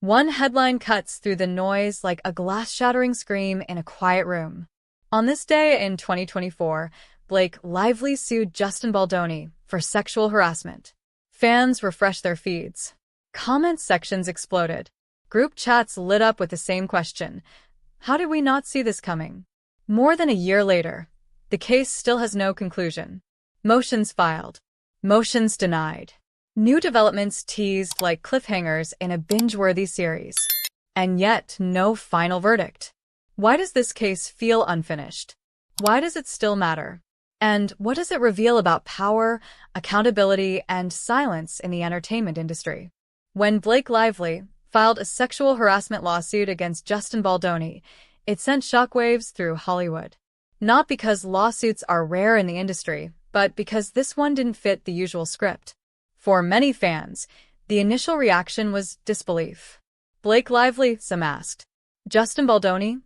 One headline cuts through the noise like a glass-shattering scream in a quiet room. On this day in 2024, Blake Lively sued Justin Baldoni for sexual harassment. Fans refreshed their feeds. Comment sections exploded. Group chats lit up with the same question: how did we not see this coming? More than a year later, the case still has no conclusion. Motions filed. Motions denied. New developments teased like cliffhangers in a binge-worthy series. And yet, no final verdict. Why does this case feel unfinished? Why does it still matter? And what does it reveal about power, accountability, and silence in the entertainment industry? When Blake Lively filed a sexual harassment lawsuit against Justin Baldoni, it sent shockwaves through Hollywood. Not because lawsuits are rare in the industry, but because this one didn't fit the usual script. For many fans, the initial reaction was disbelief. Blake Lively, some asked. Justin Baldoni?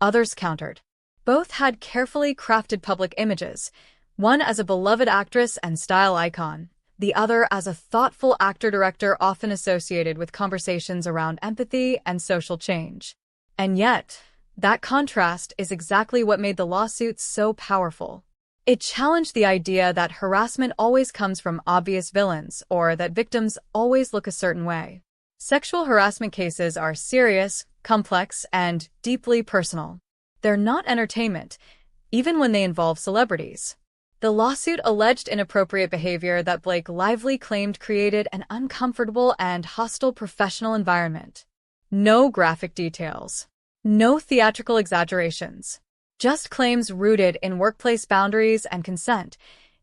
Others countered. Both had carefully crafted public images, one as a beloved actress and style icon, the other as a thoughtful actor-director often associated with conversations around empathy and social change. And yet, that contrast is exactly what made the lawsuit so powerful. It challenged the idea that harassment always comes from obvious villains or that victims always look a certain way. Sexual harassment cases are serious, complex, and deeply personal. They're not entertainment, even when they involve celebrities. The lawsuit alleged inappropriate behavior that Blake Lively claimed created an uncomfortable and hostile professional environment. No graphic details. No theatrical exaggerations. Just claims rooted in workplace boundaries and consent,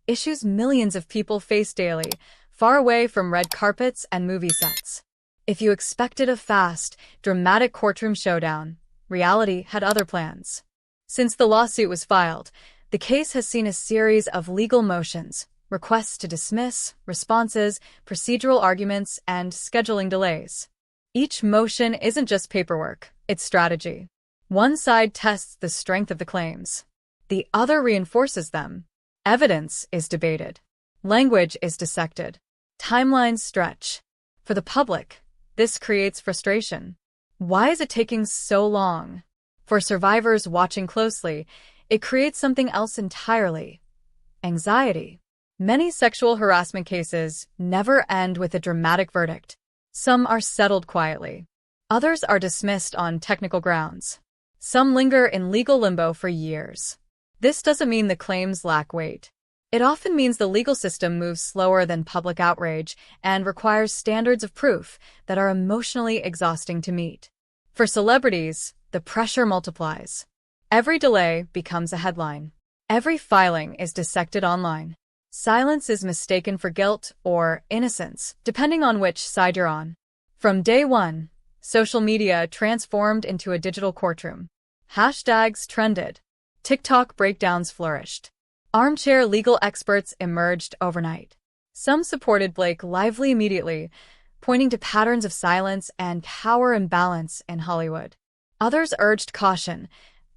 issues millions of people face daily, far away from red carpets and movie sets. If you expected a fast, dramatic courtroom showdown, reality had other plans. Since the lawsuit was filed, the case has seen a series of legal motions, requests to dismiss, responses, procedural arguments, and scheduling delays. Each motion isn't just paperwork, it's strategy. One side tests the strength of the claims. The other reinforces them. Evidence is debated. Language is dissected. Timelines stretch. For the public, this creates frustration. Why is it taking so long? For survivors watching closely, it creates something else entirely: anxiety. Many sexual harassment cases never end with a dramatic verdict. Some are settled quietly. Others are dismissed on technical grounds. Some linger in legal limbo for years. This doesn't mean the claims lack weight. It often means the legal system moves slower than public outrage and requires standards of proof that are emotionally exhausting to meet. For celebrities, the pressure multiplies. Every delay becomes a headline. Every filing is dissected online. Silence is mistaken for guilt or innocence, depending on which side you're on. From day one, social media transformed into a digital courtroom. Hashtags trended. TikTok breakdowns flourished. Armchair legal experts emerged overnight. Some supported Blake Lively immediately, pointing to patterns of silence and power imbalance in Hollywood. Others urged caution,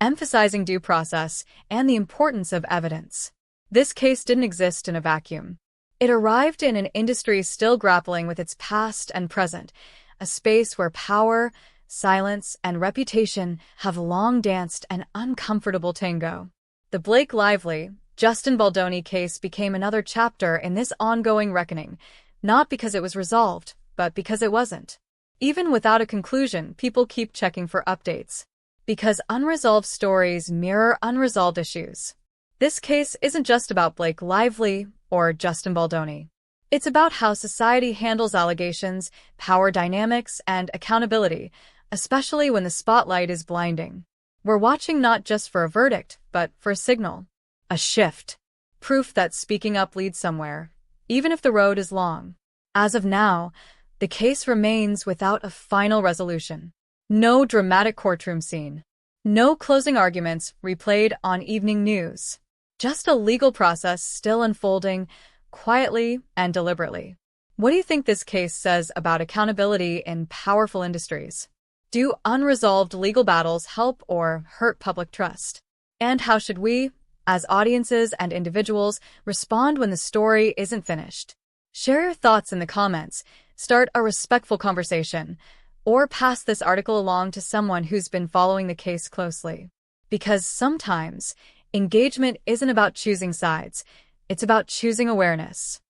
emphasizing due process and the importance of evidence. This case didn't exist in a vacuum. It arrived in an industry still grappling with its past and present, a space where power, silence, and reputation have long danced an uncomfortable tango. The Blake Lively, Justin Baldoni case became another chapter in this ongoing reckoning, not because it was resolved, but because it wasn't. Even without a conclusion, people keep checking for updates. Because unresolved stories mirror unresolved issues. This case isn't just about Blake Lively or Justin Baldoni. It's about how society handles allegations, power dynamics, and accountability, especially when the spotlight is blinding. We're watching not just for a verdict, but for a signal. A shift. Proof that speaking up leads somewhere, even if the road is long. As of now, the case remains without a final resolution. No dramatic courtroom scene. No closing arguments replayed on evening news. Just a legal process still unfolding, quietly and deliberately. What do you think this case says about accountability in powerful industries? Do unresolved legal battles help or hurt public trust? And how should we, as audiences and individuals, respond when the story isn't finished? Share your thoughts in the comments, start a respectful conversation, or pass this article along to someone who's been following the case closely. Because sometimes, engagement isn't about choosing sides, it's about choosing awareness.